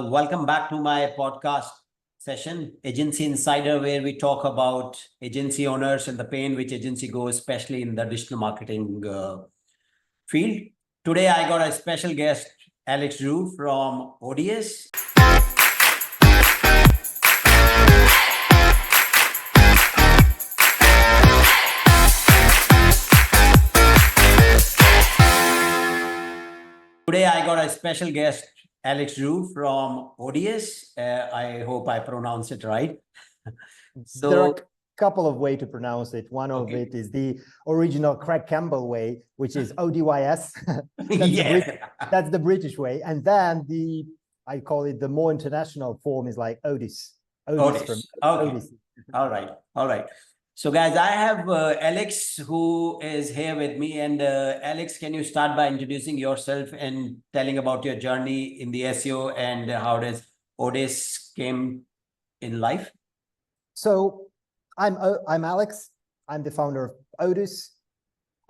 Welcome back to my podcast session, Agency Insider, where we talk about agency owners and the pain which agency goes, especially in the digital marketing field. Today, I got a special guest, Alex Drew from ODYS. Today, I got a special guest, Alex Drew from ODYS. I hope I pronounce it right. There are a couple of ways to pronounce it. One of it is the original Craig Campbell way, which is ODYS. That's the British way. And then I call it the more international form is like Odis. Odis. Okay. All right. So guys, I have Alex who is here with me. And Alex, can you start by introducing yourself and telling about your journey in the SEO and how does Odis came in life? So I'm Alex. I'm the founder of Odis.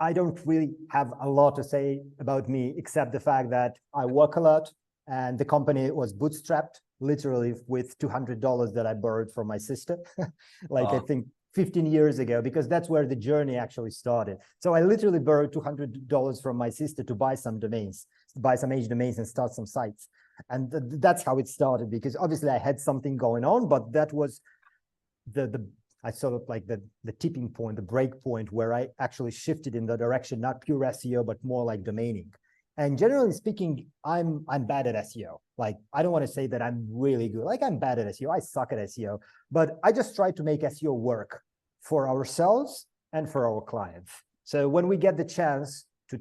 I don't really have a lot to say about me, except the fact that I work a lot and the company was bootstrapped, literally with $200 that I borrowed from my sister. I think 15 years ago, because that's where the journey actually started. So I literally borrowed $200 from my sister to buy some domains, buy some H domains and start some sites. And that's how it started, because obviously I had something going on, but that was I sort of like the tipping point, the break point where I actually shifted in the direction, not pure SEO, but more like domaining. And generally speaking, I'm bad at SEO. Like, I don't want to say that I'm really good. Like, I'm bad at SEO. I suck at SEO, but I just try to make SEO work for ourselves and for our clients. So when we get the chance to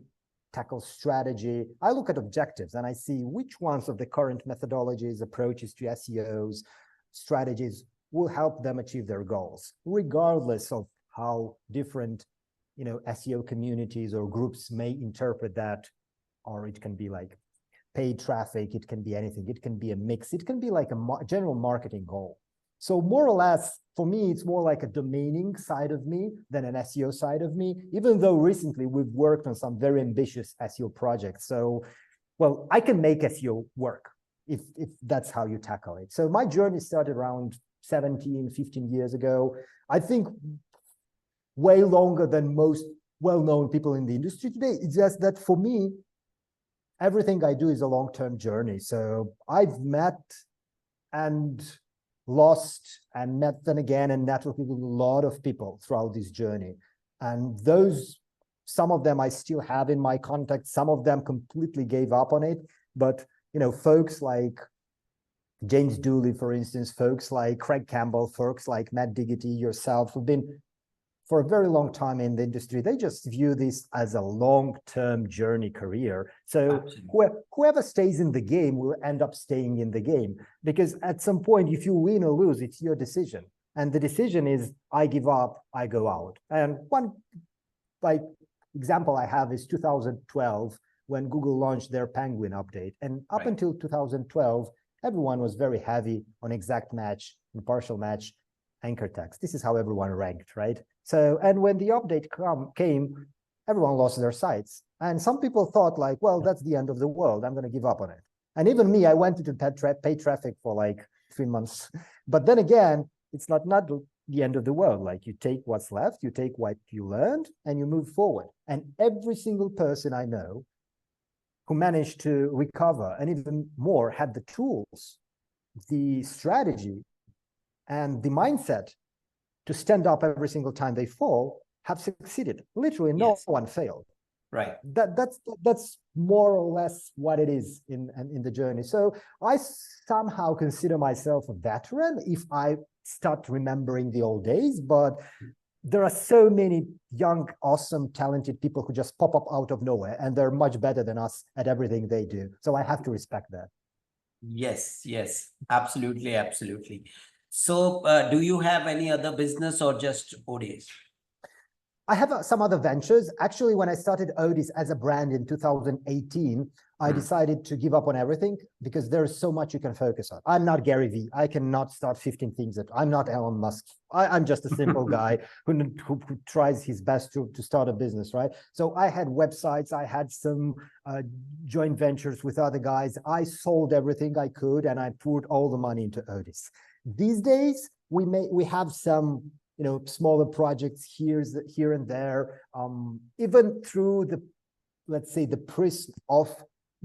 tackle strategy, I look at objectives and I see which ones of the current methodologies, approaches to SEOs, strategies will help them achieve their goals, regardless of how different, SEO communities or groups may interpret that. Or it can be like paid traffic, it can be anything, it can be a mix, it can be like a general marketing goal. So more or less, for me, it's more like a domaining side of me than an SEO side of me, even though recently we've worked on some very ambitious SEO projects. So, well, I can make SEO work if that's how you tackle it. So my journey started around 15 years ago. I think way longer than most well-known people in the industry today. It's just that for me, everything I do is a long-term journey. So I've met and lost and met then again and networked with a lot of people throughout this journey. And some of them I still have in my contact, some of them completely gave up on it. But, folks like James Dooley, for instance, folks like Craig Campbell, folks like Matt Diggity, yourself, who've been for a very long time in the industry, they just view this as a long-term journey career. So whoever stays in the game will end up staying in the game, because at some point, if you win or lose, it's your decision. And the decision is, I give up, I go out. And one example I have is 2012, when Google launched their Penguin update. And up until 2012, everyone was very heavy on exact match and partial match anchor text. This is how everyone ranked, right? So, and when the update came, everyone lost their sites. And some people thought like, well, that's the end of the world. I'm going to give up on it. And even me, I went into paid traffic for like 3 months. But then again, it's not the end of the world. Like, you take what's left, you take what you learned, and you move forward. And every single person I know who managed to recover and even more had the tools, the strategy, and the mindset to stand up every single time they fall, have succeeded. Literally, no one failed. Right. That's more or less what it is in the journey. So I somehow consider myself a veteran if I start remembering the old days, but there are so many young, awesome, talented people who just pop up out of nowhere, and they're much better than us at everything they do. So I have to respect that. Yes, absolutely. So do you have any other business or just Odis? I have some other ventures. Actually, when I started Odis as a brand in 2018, I decided to give up on everything because there's so much you can focus on. I'm not Gary Vee. I cannot start 15 things. I'm not Elon Musk. I'm just a simple guy who tries his best to start a business, right? So I had websites. I had some joint ventures with other guys. I sold everything I could, and I poured all the money into Odis. These days, we have some smaller projects here and there, even through the, let's say, the prism of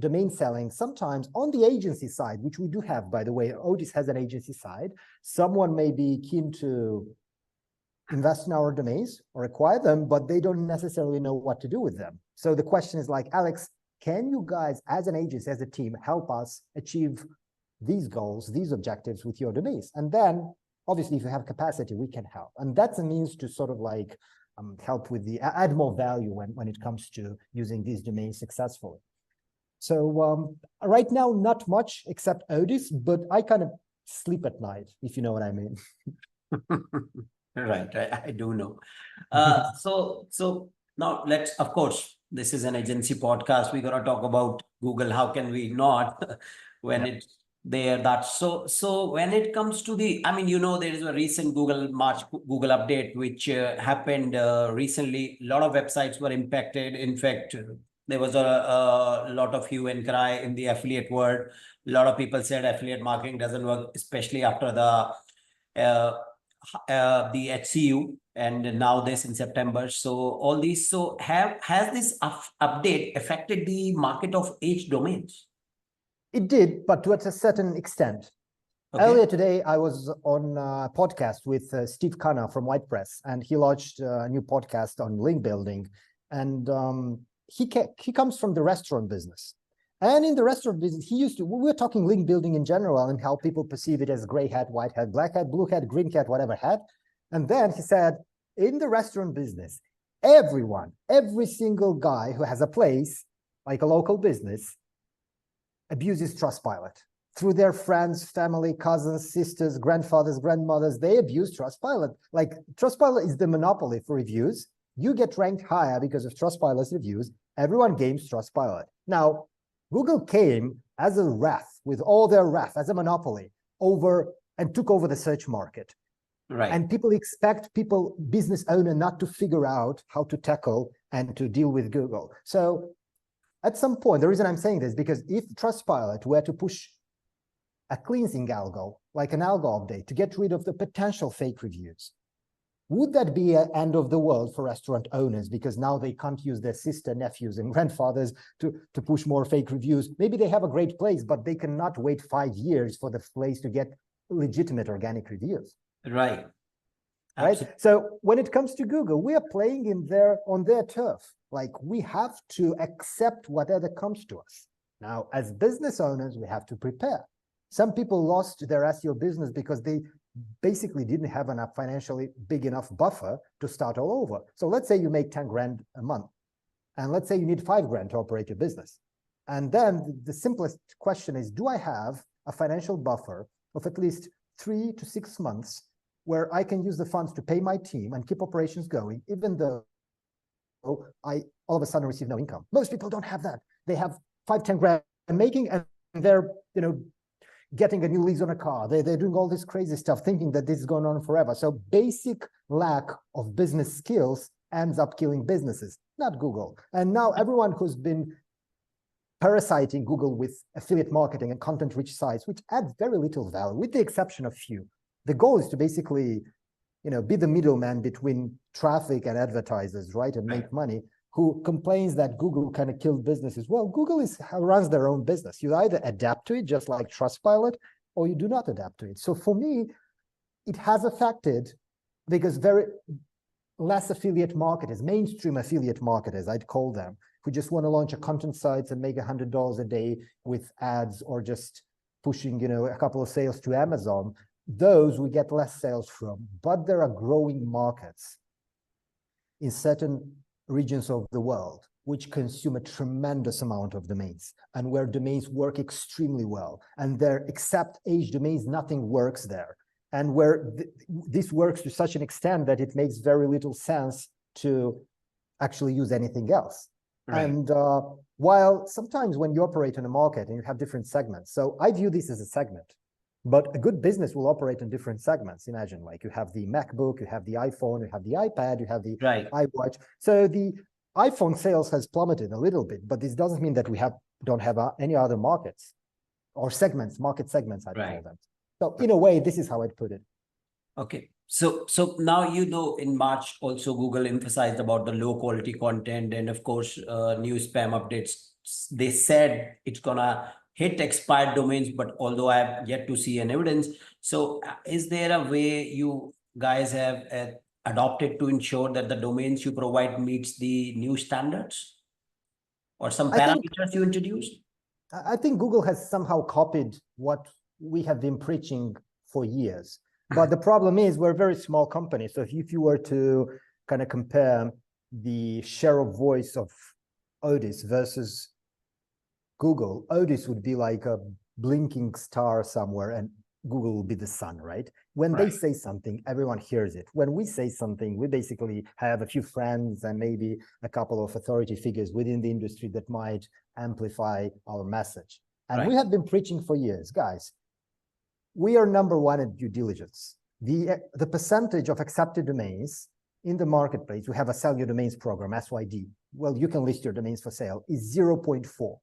domain selling. Sometimes on the agency side, which we do have, by the way, Odis has an agency side. Someone may be keen to invest in our domains or acquire them, but they don't necessarily know what to do with them. So the question is like, Alex, can you guys as an agency, as a team, help us achieve these goals, these objectives with your domains? And then obviously if you have capacity, we can help. And that's a means to sort of like help with the add more value when it comes to using these domains successfully. So right now, not much except Odis, but I kind of sleep at night, if you know what I mean. Right, I do know. So now let's, of course, this is an agency podcast. We're going to talk about Google. How can we not when it's there? So when it comes to the, I mean, there is a recent Google update which happened recently. A lot of websites were impacted. In fact, there was a lot of hue and cry in the affiliate world. A lot of people said affiliate marketing doesn't work, especially after the HCU and now this in September. So all these, has this update affected the market of H domains? It did, but to a certain extent. Okay. Earlier today, I was on a podcast with Steve Khanna from WordPress, and he launched a new podcast on link building. And he comes from the restaurant business. And in the restaurant business, we were talking link building in general and how people perceive it as gray hat, white hat, black hat, blue hat, green hat, whatever hat. And then he said, in the restaurant business, every single guy who has a place, like a local business, abuses Trustpilot. Through their friends, family, cousins, sisters, grandfathers, grandmothers, they abuse Trustpilot. Like Trustpilot is the monopoly for reviews. You get ranked higher because of Trustpilot's reviews. Everyone games Trustpilot. Now, Google came as a wrath, with all their wrath, as a monopoly, and took over the search market. Right. And people expect business owner not to figure out how to tackle and to deal with Google. So at some point, the reason I'm saying this, because if Trustpilot were to push a cleansing algo, like an algo update, to get rid of the potential fake reviews, would that be an end of the world for restaurant owners? Because now they can't use their sister, nephews, and grandfathers to push more fake reviews. Maybe they have a great place, but they cannot wait 5 years for the place to get legitimate organic reviews. Right. Absolutely. Right. So when it comes to Google, we are playing on their turf. Like, we have to accept whatever comes to us. Now, as business owners, we have to prepare. Some people lost their SEO business because they basically didn't have enough financially big enough buffer to start all over. So let's say you make 10 grand a month, and let's say you need 5 grand to operate your business. And then the simplest question is, do I have a financial buffer of at least 3 to 6 months where I can use the funds to pay my team and keep operations going, even though I all of a sudden receive no income? Most people don't have that. They have 5-10 grand making, and they're getting a new lease on a car. They're doing all this crazy stuff, thinking that this is going on forever. So basic lack of business skills ends up killing businesses, not Google. And now everyone who's been parasiting Google with affiliate marketing and content-rich sites, which adds very little value, with the exception of few. The goal is to basically, be the middleman between traffic and advertisers, right, and make money. Who complains that Google kind of killed businesses? Well, Google runs their own business. You either adapt to it, just like Trustpilot, or you do not adapt to it. So for me, it has affected, because very less affiliate marketers, mainstream affiliate marketers, I'd call them, who just want to launch a content site and make $100 a day with ads, or just pushing, a couple of sales to Amazon. Those we get less sales from. But there are growing markets in certain regions of the world which consume a tremendous amount of domains, and where domains work extremely well. And there, except H domains, nothing works there. And where this works to such an extent that it makes very little sense to actually use anything else. Right. And while sometimes when you operate in a market and you have different segments, so I view this as a segment, but a good business will operate in different segments. Imagine like you have the MacBook, you have the iPhone, you have the iPad, you have the Right. iWatch. So the iPhone sales has plummeted a little bit, but this doesn't mean that we don't have any other markets or segments, market segments, I'd call them. So in a way, this is how I'd put it. Okay. So now, in March also Google emphasized about the low quality content, and of course, new spam updates. They said it's gonna hit expired domains, but although I have yet to see an evidence. So is there a way you guys have adopted to ensure that the domains you provide meets the new standards, or some parameters you introduced? I think Google has somehow copied what we have been preaching for years. But the problem is we're a very small company. So if you were to kind of compare the share of voice of Odis versus Google, Odis would be like a blinking star somewhere and Google will be the sun, right? When they say something, everyone hears it. When we say something, we basically have a few friends and maybe a couple of authority figures within the industry that might amplify our message. And we have been preaching for years, guys. We are number one at due diligence. The percentage of accepted domains in the marketplace, we have a sell your domains program, SYD. Well, you can list your domains for sale, is 0.4.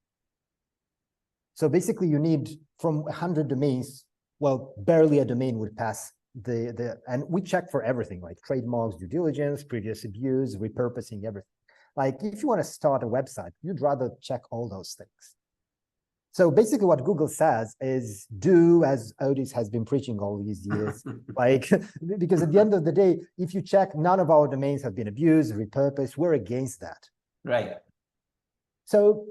So basically you need from 100 domains, well, barely a domain would pass and we check for everything like trademarks, due diligence, previous abuse, repurposing, everything. Like if you want to start a website, you'd rather check all those things. So basically what Google says is do as Odis has been preaching all these years, like, because at the end of the day, if you check, none of our domains have been abused, repurposed, we're against that. Right. So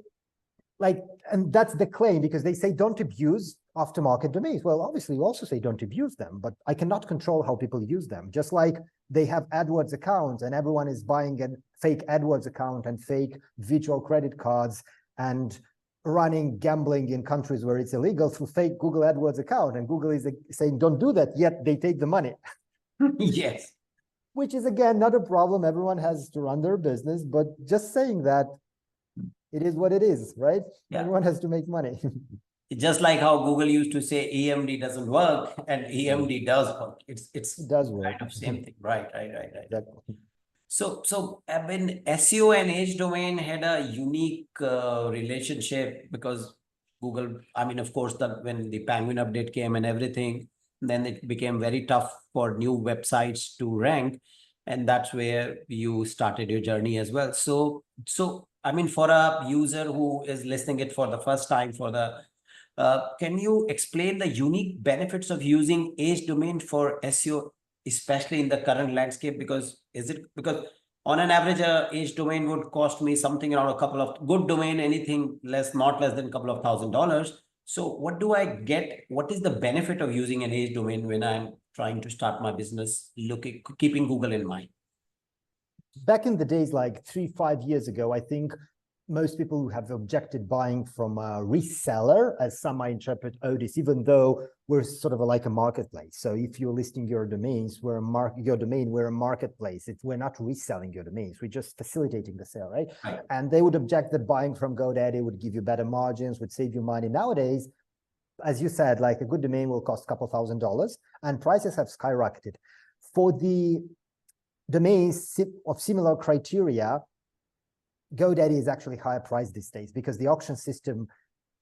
like, and that's the claim because they say don't abuse aftermarket domains. Well, obviously you also say don't abuse them, but I cannot control how people use them. Just like they have AdWords accounts and everyone is buying a fake AdWords account and fake virtual credit cards and running gambling in countries where it's illegal through fake Google AdWords account, and Google is saying don't do that, yet they take the money. Yes. Which is again not a problem. Everyone has to run their business, but just saying that it is what it is, right? Yeah. Everyone has to make money. Just like how Google used to say EMD doesn't work and EMD does work. It does work. Kind of same thing. Right. Exactly. So I mean, SEO and H domain had a unique relationship because Google, I mean, of course, when the Penguin update came and everything, then it became very tough for new websites to rank. And that's where you started your journey as well. So I mean, for a user who is listening it for the first time can you explain the unique benefits of using H domain for SEO, especially in the current landscape? Because on an average, H domain would cost me something around a couple of good domain, anything not less than a couple of $1,000s. So what do I get? What is the benefit of using an H domain when I'm trying to start my business, keeping Google in mind? Back in the days, like 3-5 years ago, I think most people who have objected buying from a reseller, as some might interpret Odis, even though we're sort of like a marketplace. So if you're listing your domains, we're a marketplace. We're not reselling your domains. We're just facilitating the sale, right? And they would object that buying from GoDaddy would give you better margins, would save you money. Nowadays, as you said, like a good domain will cost a couple $1,000s, and prices have skyrocketed. For the domains of similar criteria, GoDaddy is actually higher priced these days because the auction system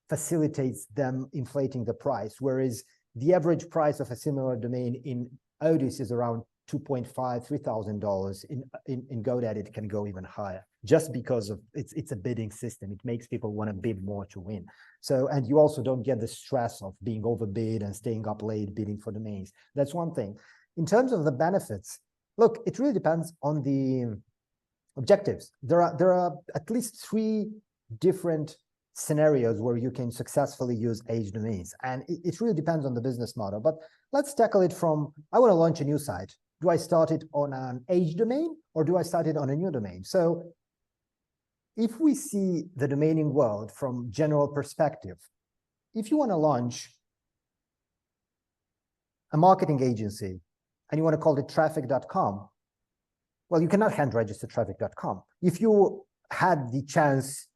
facilitates them inflating the price, whereas the average price of a similar domain in Odis is around $2,500–3,000. In GoDaddy, it can go even higher just because of it's a bidding system. It makes people want to bid more to win. So, and you also don't get the stress of being overbid and staying up late bidding for domains. That's one thing. In terms of the benefits, look, it really depends on the objectives. There are at least 3 different scenarios where you can successfully use H domains, and it really depends on the business model. But let's tackle it from, I want to launch a new site. Do I start it on an H domain or do I start it on a new domain? So if we see the domaining world from general perspective, if you want to launch a marketing agency and you want to call it traffic.com, well, you cannot hand register traffic.com. If you had the chance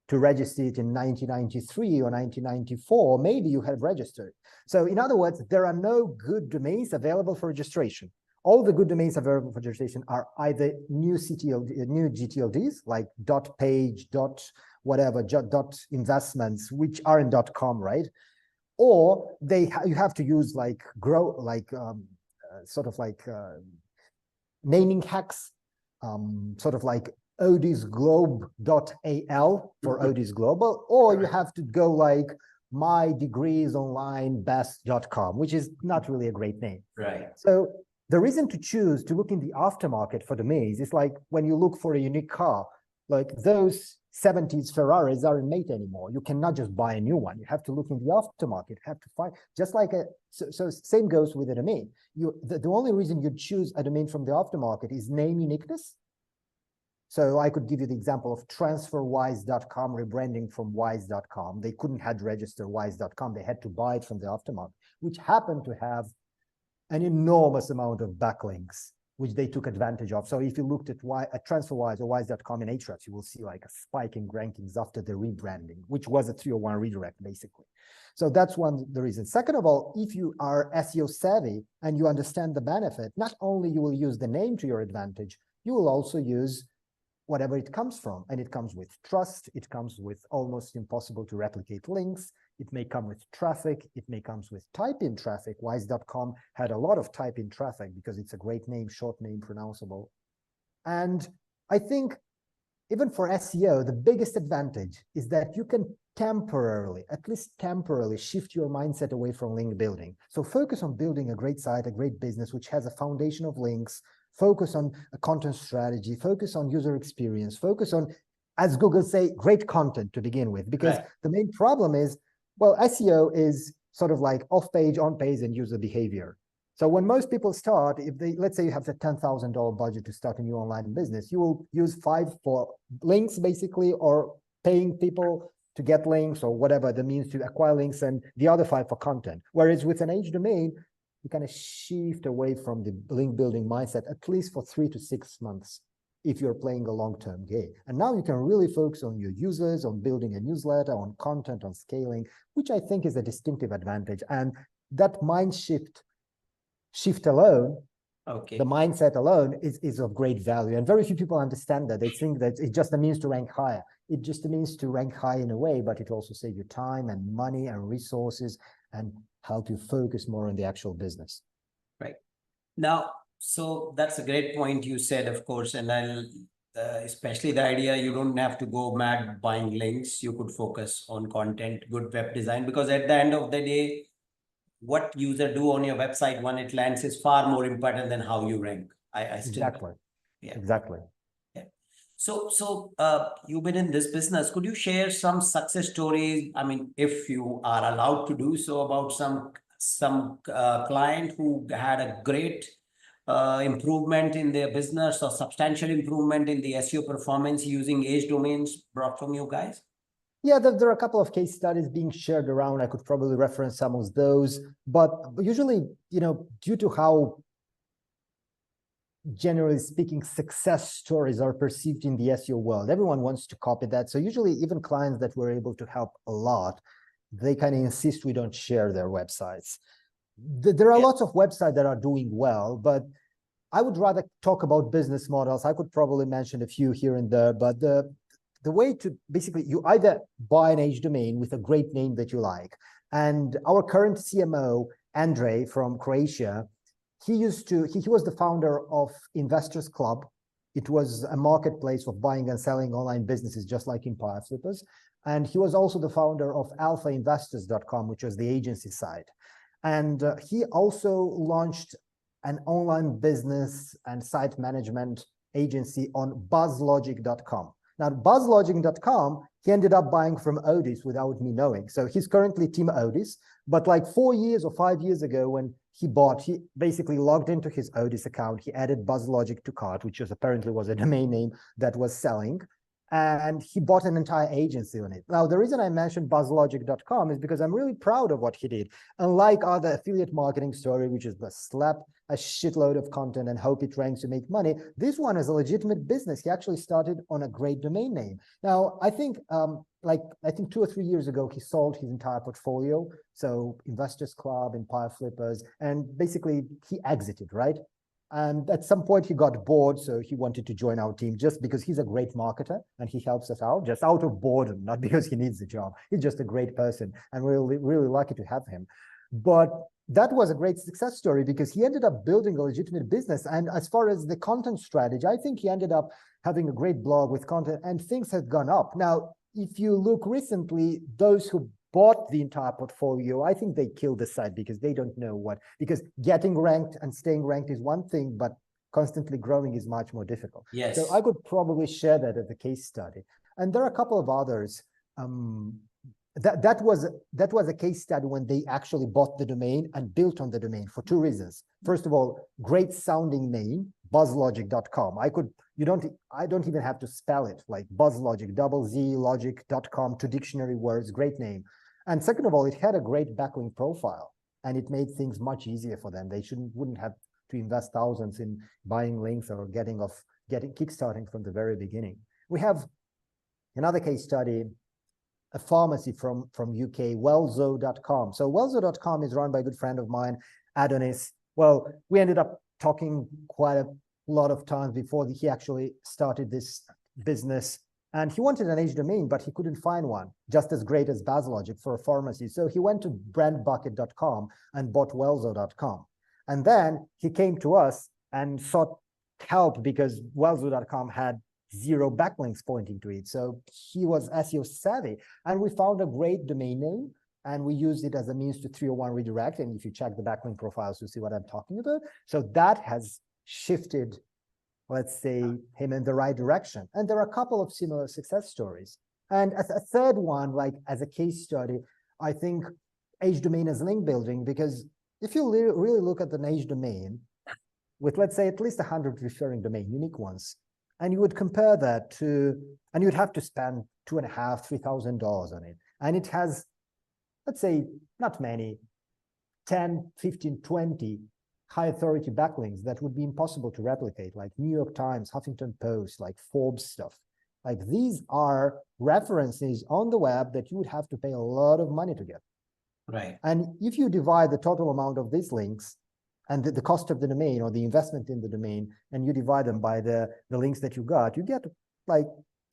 to register it in 1993 or 1994, maybe you have registered. So in other words, there are no good domains available for registration. All the good domains available for registration are either new GTLDs, like .page, whatever, .investments, which are in .com, right? Or you have to use like naming hacks, sort of like odysglobe.al for Odys Global, or you have to go like mydegreesonlinebest.com, which is not really a great name. Right. So the reason to choose to look in the aftermarket for domains is like when you look for a unique car, like those 70s Ferraris aren't made anymore. You cannot just buy a new one. You have to look in the aftermarket, you have to find, just like so same goes with a domain. The only reason you choose a domain from the aftermarket is name uniqueness. So I could give you the example of transferwise.com rebranding from wise.com. They couldn't have registered wise.com. They had to buy it from the aftermarket, which happened to have an enormous amount of backlinks, which they took advantage of. So if you looked at TransferWise or wise.com in Ahrefs, you will see like a spike in rankings after the rebranding, which was a 301 redirect, basically. So that's the reason. Second of all, if you are SEO savvy and you understand the benefit, not only you will use the name to your advantage, you will also use whatever it comes from. And it comes with trust. It comes with almost impossible to replicate links. It may come with traffic. It may come with type-in traffic. Wise.com had a lot of type-in traffic because it's a great name, short name, pronounceable. And I think even for SEO, the biggest advantage is that you can temporarily, at least temporarily, shift your mindset away from link building. So focus on building a great site, a great business, which has a foundation of links. Focus on a content strategy, focus on user experience, focus on, as Google say, great content to begin with, because the main problem is, well, SEO is sort of like off-page, on-page, and user behavior. So when most people start, if they, let's say you have a $10,000 budget to start a new online business, you will use 5 for links, basically, or paying people to get links, or whatever the means to acquire links, and the other 5 for content. Whereas with an H domain, you kind of shift away from the link building mindset, at least for 3 to 6 months, if you're playing a long-term game. And now you can really focus on your users, on building a newsletter, on content, on scaling, which I think is a distinctive advantage. And that mind shift alone, the mindset alone is of great value. And very few people understand that. They think that it's just a means to rank higher. It just means to rank high in a way, but it also saves you time and money and resources and help you focus more on the actual business. Right. Now, so that's a great point you said, of course, and I'll especially the idea you don't have to go mad buying links. You could focus on content, good web design, because at the end of the day, what user do on your website when it lands is far more important than how you rank. I still exactly. Yeah. Exactly. Yeah. So you've been in this business. Could you share some success stories? I mean, if you are allowed to do so, about some client who had a great improvement in their business or substantial improvement in the SEO performance using age domains brought from you guys? Yeah, there are a couple of case studies being shared around. I could probably reference some of those, but usually, you know, due to how, generally speaking, success stories are perceived in the SEO world, everyone wants to copy that. So usually even clients that were able to help a lot, they kind of insist we don't share their websites. There are lots of websites that are doing well, but I would rather talk about business models. I could probably mention a few here and there, but the way to basically, you either buy an H domain with a great name that you like. And our current CMO, Andre from Croatia, he was the founder of Investors Club. It was a marketplace of buying and selling online businesses, just like Empire Flippers. And he was also the founder of alphainvestors.com, which was the agency side. And he also launched an online business and site management agency on buzzlogic.com. Now, buzzlogic.com, he ended up buying from Odis without me knowing. So he's currently Team Odis, but like 4 years or 5 years ago when he basically logged into his Odis account, he added BuzzLogic to cart, which apparently was a domain name that was selling. and he bought an entire agency on it. Now, the reason I mentioned buzzlogic.com is because I'm really proud of what he did. Unlike other affiliate marketing story, which is just slap a shitload of content and hope it ranks to make money, this one is a legitimate business. He actually started on a great domain name. Now, I think 2 or 3 years ago, he sold his entire portfolio. So Investors Club, Empire Flippers, and basically he exited, right? And at some point he got bored, so he wanted to join our team just because he's a great marketer and he helps us out just out of boredom, not because he needs the job. He's just a great person and we're really, really lucky to have him. But that was a great success story because he ended up building a legitimate business. And as far as the content strategy, I think he ended up having a great blog with content and things have gone up. Now, if you look recently, those who bought the entire portfolio, I think they killed the site because they don't know what, because getting ranked and staying ranked is one thing, but constantly growing is much more difficult. Yes. So I could probably share that as a case study. And there are a couple of others. That was a case study when they actually bought the domain and built on the domain for 2 reasons. First of all, great sounding name, buzzlogic.com. I don't even have to spell it, like buzzlogic, logic.com, 2 dictionary words, great name. And second of all, it had a great backlink profile and it made things much easier for them. They wouldn't have to invest thousands in buying links or getting kickstarting from the very beginning. We have another case study, a pharmacy from UK, wellzo.com. So wellzo.com is run by a good friend of mine, Odis. Well, we ended up talking quite a lot of times before he actually started this business. And he wanted an H domain, but he couldn't find one just as great as BuzzLogic for a pharmacy. So he went to brandbucket.com and bought wellzo.com. And then he came to us and sought help because wellzo.com had 0 backlinks pointing to it. So he was SEO savvy. And we found a great domain name and we used it as a means to 301 redirect. And if you check the backlink profiles, you see what I'm talking about. So that has shifted, let's say, him in the right direction. And there are a couple of similar success stories. And as a third one, like as a case study, I think H domain as link building, because if you really look at an H domain with, let's say, at least 100 referring domain, unique ones, and you would compare that to, and you'd have to spend $2,500, $3,000 on it. And it has, let's say, not many, 10, 15, 20 high authority backlinks that would be impossible to replicate, like New York Times, Huffington Post, like Forbes stuff. Like these are references on the web that you would have to pay a lot of money to get. Right. And if you divide the total amount of these links and the cost of the domain or the investment in the domain, and you divide them by the links that you got, you get like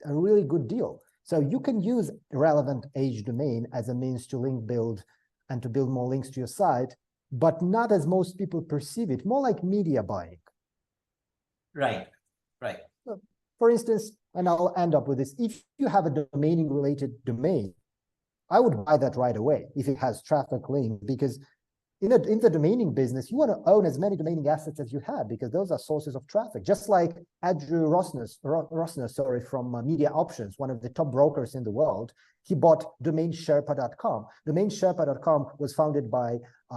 a really good deal. So you can use relevant H domain as a means to link build and to build more links to your site, but not as most people perceive it, more like media buying. Right, right. So, for instance, and I'll end up with this, if you have a domaining related domain, I would buy that right away if it has traffic link, because in the domaining business, you want to own as many domaining assets as you have, because those are sources of traffic. Just like Andrew Rosner, from Media Options, one of the top brokers in the world, he bought domainsherpa.com. Domainsherpa.com was founded by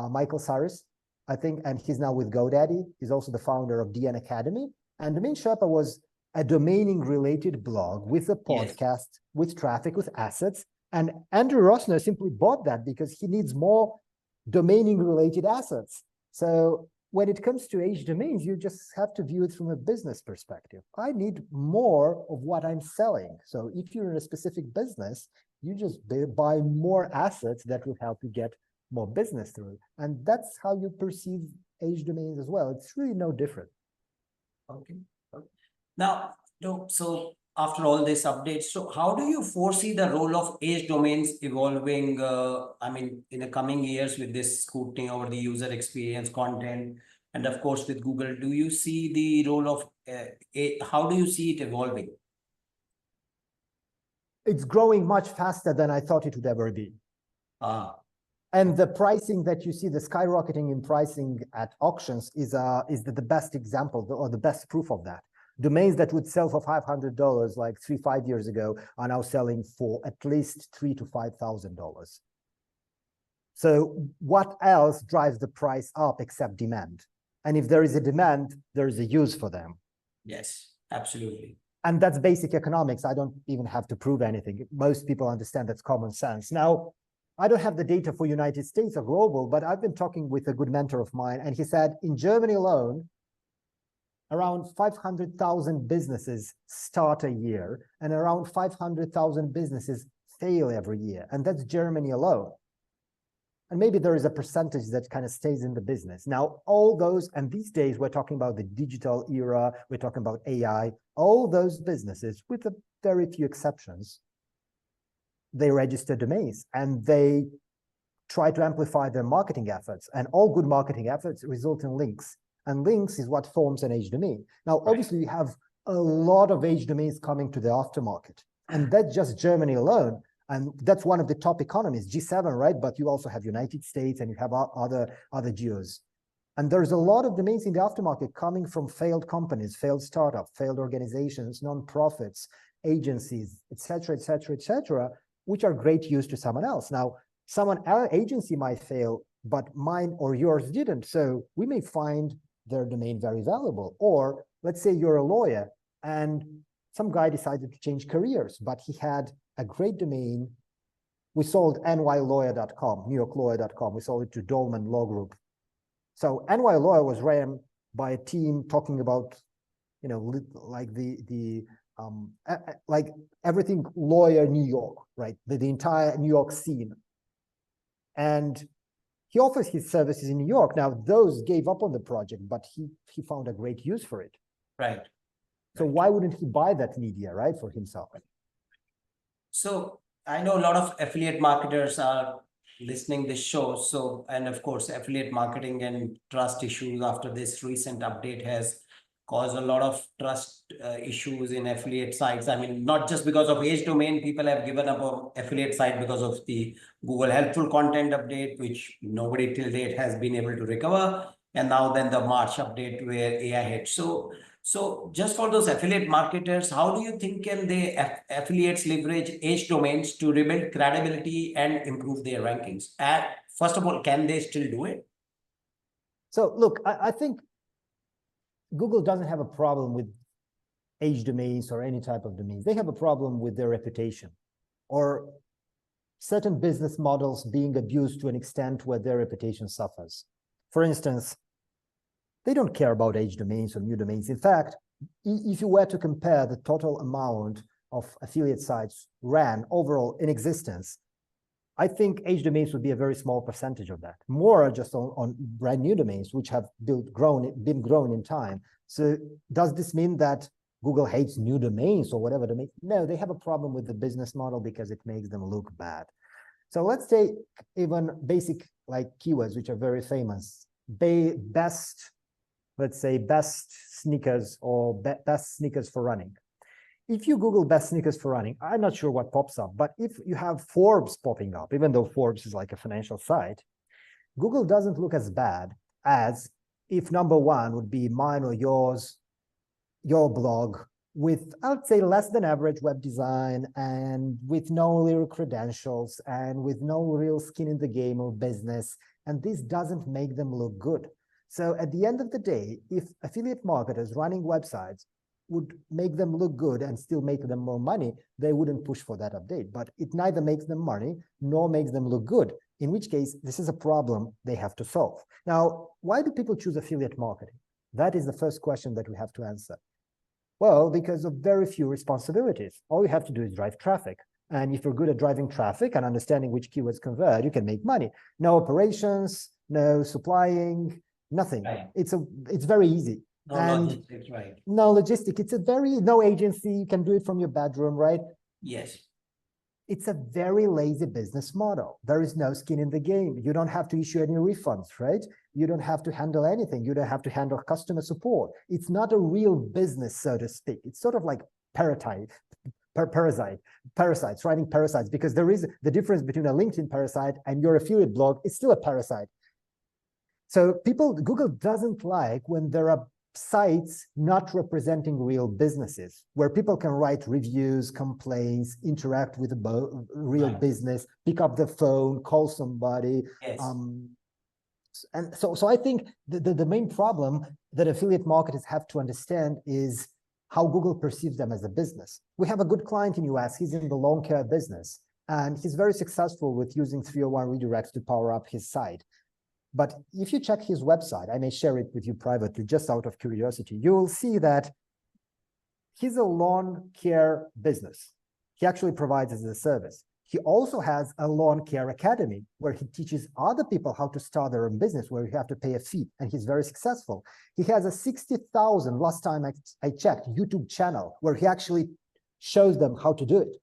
Michael Cyrus, I think, and he's now with GoDaddy. He's also the founder of DN Academy. And Domain Sherpa was a domaining related blog with a podcast, yes, with traffic, with assets. And Andrew Rosner simply bought that because he needs more domaining related assets. So when it comes to H domains, you just have to view it from a business perspective. I need more of what I'm selling. So if you're in a specific business, you just buy more assets that will help you get more business through. And that's how you perceive H domains as well. It's really no different. Okay. Now, so after all this update, so how do you foresee the role of H domains evolving, I mean, in the coming years with this scrutiny over the user experience, content, and of course with Google? Do you see the role of, how do you see it evolving? It's growing much faster than I thought it would ever be. And the pricing that you see, the skyrocketing in pricing at auctions is the best example or the best proof of that. Domains that would sell for $500 like 3-5 years ago are now selling for at least $3,000 to $5,000. So what else drives the price up except demand? And if there is a demand, there is a use for them. Yes, absolutely. And that's basic economics. I don't even have to prove anything. Most people understand that's common sense. Now, I don't have the data for United States or global, but I've been talking with a good mentor of mine, and he said in Germany alone, around 500,000 businesses start a year, and around 500,000 businesses fail every year. And that's Germany alone. And maybe there is a percentage that kind of stays in the business. Now, all those, and these days we're talking about the digital era, we're talking about AI, all those businesses, with a very few exceptions, they register domains and they try to amplify their marketing efforts. And all good marketing efforts result in links. And links is what forms an H domain. Now, obviously, we have a lot of H domains coming to the aftermarket. And that's just Germany alone. And that's one of the top economies, G7, right? But you also have United States and you have other geos. And there's a lot of domains in the aftermarket coming from failed companies, failed startups, failed organizations, non-profits, agencies, et cetera, which are great use to someone else. Now, our agency might fail, but mine or yours didn't. So we may find their domain very valuable. Or let's say you're a lawyer and some guy decided to change careers, but he had a great domain. We sold nylawyer.com, newyorklawyer.com. We sold it to Dolman Law Group. So NY Lawyer was ran by a team talking about, you know, like like everything lawyer New York, right? The entire New York scene. And he offers his services in New York. Now, those gave up on the project, but he found a great use for it. Right. So why wouldn't he buy that media, right, for himself? So I know a lot of affiliate marketers are listening this show. So, and of course, affiliate marketing and trust issues after this recent update has caused a lot of trust issues in affiliate sites. I mean, not just because of H domain, people have given up on affiliate site because of the Google helpful content update, which nobody till date has been able to recover. And now then the March update where AI hit. So just for those affiliate marketers, how do you think can they affiliates leverage H domains to rebuild credibility and improve their rankings? And first of all, can they still do it? So look, I think Google doesn't have a problem with H domains or any type of domains. They have a problem with their reputation or certain business models being abused to an extent where their reputation suffers. For instance, they don't care about H domains or new domains. In fact, if you were to compare the total amount of affiliate sites ran overall in existence, I think H domains would be a very small percentage of that. More are just on brand new domains, which have been grown in time. So does this mean that Google hates new domains or whatever domain? No, they have a problem with the business model because it makes them look bad. So let's take even basic like keywords, which are very famous. Let's say best sneakers or best sneakers for running. If you Google best sneakers for running, I'm not sure what pops up, but if you have Forbes popping up, even though Forbes is like a financial site, Google doesn't look as bad as if number one would be mine or yours, your blog with, I'd say, less than average web design and with no real credentials and with no real skin in the game of business. And this doesn't make them look good. So at the end of the day, if affiliate marketers running websites would make them look good and still make them more money, they wouldn't push for that update. But it neither makes them money nor makes them look good, in which case this is a problem they have to solve. Now, why do people choose affiliate marketing? That is the first question that we have to answer. Well, because of very few responsibilities. All you have to do is drive traffic. And if you're good at driving traffic and understanding which keywords convert, you can make money. No operations, no supplying, nothing. Right. It's very easy. No logistics, right? No logistic. It's no agency. You can do it from your bedroom, right? Yes. It's a very lazy business model. There is no skin in the game. You don't have to issue any refunds, right? You don't have to handle anything. You don't have to handle customer support. It's not a real business, so to speak. It's sort of like parasites, writing parasites, because there is the difference between a LinkedIn parasite and your affiliate blog. It's still a parasite. So Google doesn't like when there are sites not representing real businesses, where people can write reviews, complaints, interact with real business, pick up the phone, call somebody. Yes. And so I think the main problem that affiliate marketers have to understand is how Google perceives them as a business. We have a good client in US, he's in the lawn care business, and he's very successful with using 301 redirects to power up his site. But if you check his website, I may share it with you privately, just out of curiosity, you will see that he's a lawn care business. He actually provides as a service. He also has a lawn care academy where he teaches other people how to start their own business, where you have to pay a fee, and he's very successful. He has a 60,000, last time I checked, YouTube channel where he actually shows them how to do it.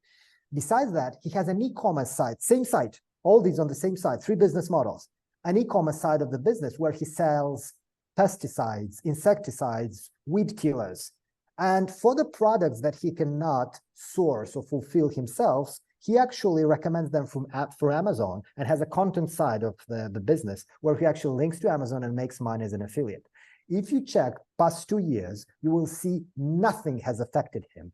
Besides that, he has an e-commerce site, same site, all these on the same site, 3 business models, an e-commerce side of the business where he sells pesticides, insecticides, weed killers. And for the products that he cannot source or fulfill himself, he actually recommends them for Amazon and has a content side of the business where he actually links to Amazon and makes money as an affiliate. If you check past 2 years, you will see nothing has affected him.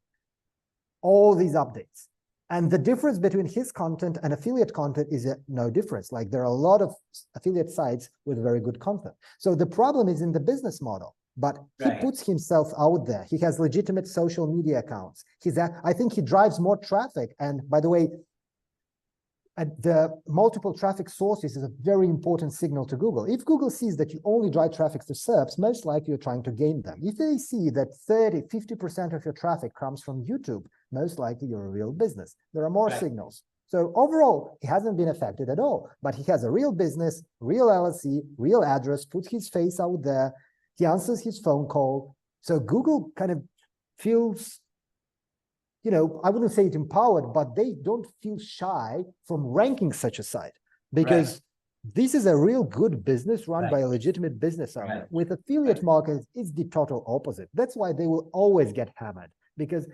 All these updates. And the difference between his content and affiliate content is no difference. Like there are a lot of affiliate sites with very good content. So the problem is in the business model. But he puts himself out there. He has legitimate social media accounts. I think he drives more traffic. And by the way, the multiple traffic sources is a very important signal to Google. If Google sees that you only drive traffic to SERPs, most likely you're trying to gain them. If they see that 30, 50% of your traffic comes from YouTube, most likely you're a real business. There are more signals. So overall, he hasn't been affected at all. But he has a real business, real LLC, real address, puts his face out there. He answers his phone call. So Google kind of feels, I wouldn't say it empowered, but they don't feel shy from ranking such a site because this is a real good business run by a legitimate business owner. With affiliate markets, it's the total opposite. That's why they will always get hammered, because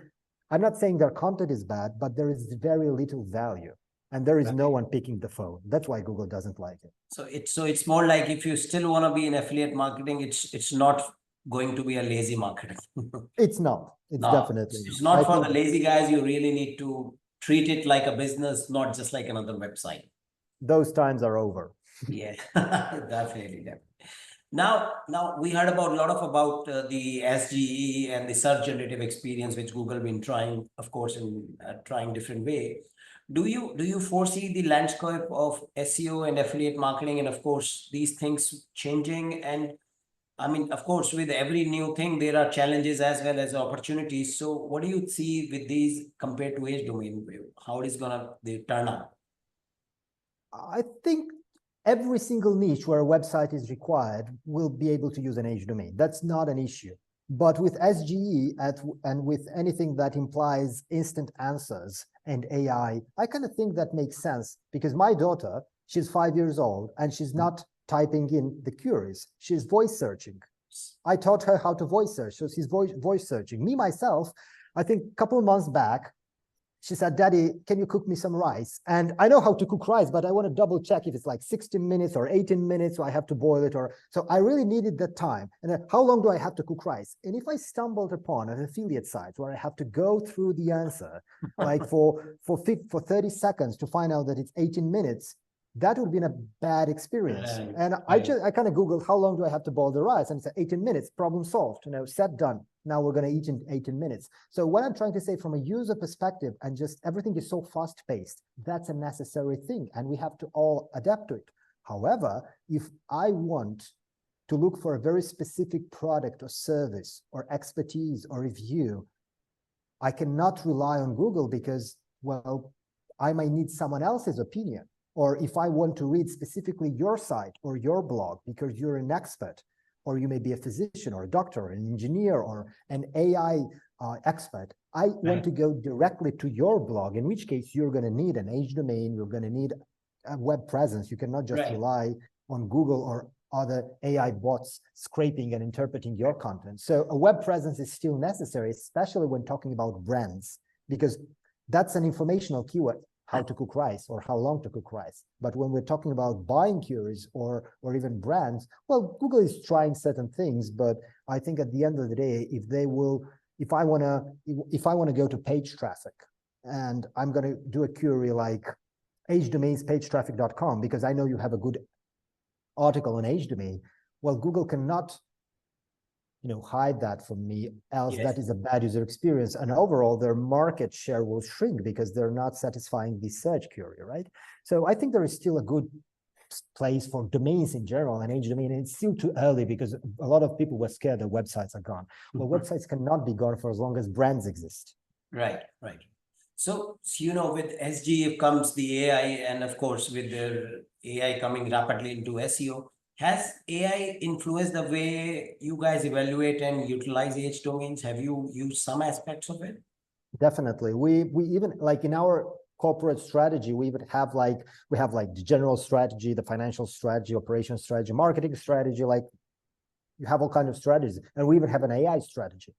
I'm not saying their content is bad, but there is very little value. And there is no one picking the phone. That's why Google doesn't like it. So it's more like if you still want to be in affiliate marketing, it's not going to be a lazy marketing. It's not. It's definitely it's not for the lazy guys. You really need to treat it like a business, not just like another website. Those times are over. Yeah, definitely. Now we heard about a lot about the SGE and the search generative experience, which Google been trying, of course, in trying different way. Do you foresee the landscape of SEO and affiliate marketing, and of course these things changing? And I mean, of course, with every new thing there are challenges as well as opportunities. So what do you see with these compared to age domain? How it is gonna turn out? I think every single niche where a website is required will be able to use an age domain. That's not an issue. But with SGE and with anything that implies instant answers and AI, I kind of think that makes sense, because my daughter, she's 5 years old and she's not typing in the queries. She's voice searching. I taught her how to voice search. So she's voice searching. Me, myself, I think a couple of months back, she said, "Daddy, can you cook me some rice?" And I know how to cook rice, but I want to double check if it's like 16 minutes or 18 minutes, so I have to boil it. So I really needed that time. And then how long do I have to cook rice? And if I stumbled upon an affiliate site where I have to go through the answer, like for 30 seconds to find out that it's 18 minutes, that would be a bad experience. And I kind of Googled, how long do I have to boil the rice? And it's 18 minutes, problem solved, set, done. Now we're going to eat in 18 minutes. So what I'm trying to say from a user perspective, and just everything is so fast paced, that's a necessary thing. And we have to all adapt to it. However, if I want to look for a very specific product or service or expertise or review, I cannot rely on Google because, well, I might need someone else's opinion. Or if I want to read specifically your site or your blog because you're an expert, or you may be a physician or a doctor or an engineer or an AI expert, I want to go directly to your blog, in which case you're going to need an age domain, you're going to need a web presence. You cannot just rely on Google or other AI bots scraping and interpreting your content. So a web presence is still necessary, especially when talking about brands, because that's an informational keyword. How to cook rice or how long to cook rice. But when we're talking about buying queries or even brands, well, Google is trying certain things, but I think at the end of the day, if I want to go to page traffic and I'm going to do a query like age domains pagetraffic.com, because I know you have a good article on age domain, well, Google cannot hide that from me, else Yes. that is a bad user experience. And overall, their market share will shrink because they're not satisfying the search query, right? So I think there is still a good place for domains in general and age domain. And it's still too early because a lot of people were scared that websites are gone. Well, websites cannot be gone for as long as brands exist. Right, right. So, with SG comes the AI, and of course, with the AI coming rapidly into SEO, has AI influenced the way you guys evaluate and utilize age domains? Have you used some aspects of it? Definitely. We even like in our corporate strategy, we even have we have the general strategy, the financial strategy, operation strategy, marketing strategy, like you have all kinds of strategies. And we even have an AI strategy.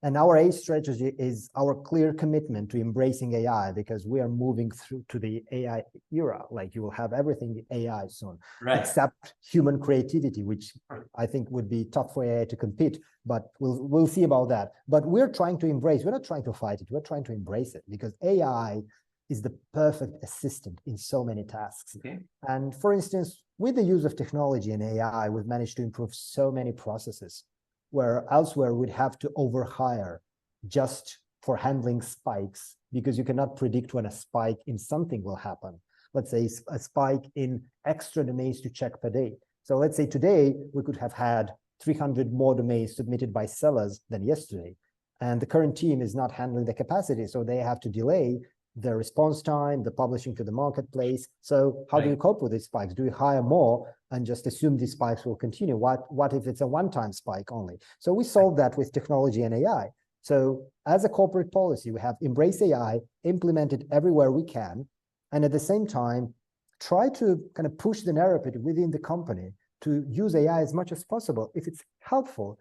And our AI strategy is our clear commitment to embracing AI because we are moving through to the AI era. Like you will have everything AI soon, Right. except human creativity, which I think would be tough for AI to compete. But we'll see about that. But we're trying to embrace. We're not trying to fight it. We're trying to embrace it because AI is the perfect assistant in so many tasks. Okay. And for instance, with the use of technology and AI, we've managed to improve so many processes where elsewhere we'd have to overhire just for handling spikes because you cannot predict when a spike in something will happen. Let's say a spike in extra domains to check per day. So let's say today we could have had 300 more domains submitted by sellers than yesterday. And the current team is not handling the capacity, so they have to delay the response time, the publishing to the marketplace. So how do we cope with these spikes? Do we hire more and just assume these spikes will continue? What if it's a one-time spike only? So we solve that with technology and AI. So as a corporate policy, we have embrace AI, implement it everywhere we can, and at the same time, try to kind of push the narrative within the company to use AI as much as possible if it's helpful.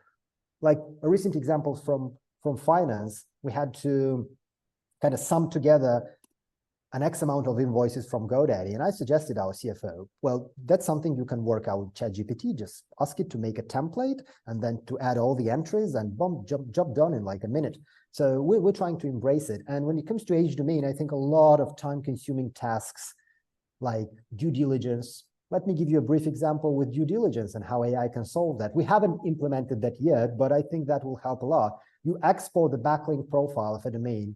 Like a recent example from finance, we had to kind of sum together an X amount of invoices from GoDaddy. And I suggested our CFO, well, that's something you can work out with ChatGPT. Just ask it to make a template and then to add all the entries and boom, job done in like a minute. So we're trying to embrace it. And when it comes to age domain, I think a lot of time-consuming tasks like due diligence. Let me give you a brief example with due diligence and how AI can solve that. We haven't implemented that yet, but I think that will help a lot. You export the backlink profile of a domain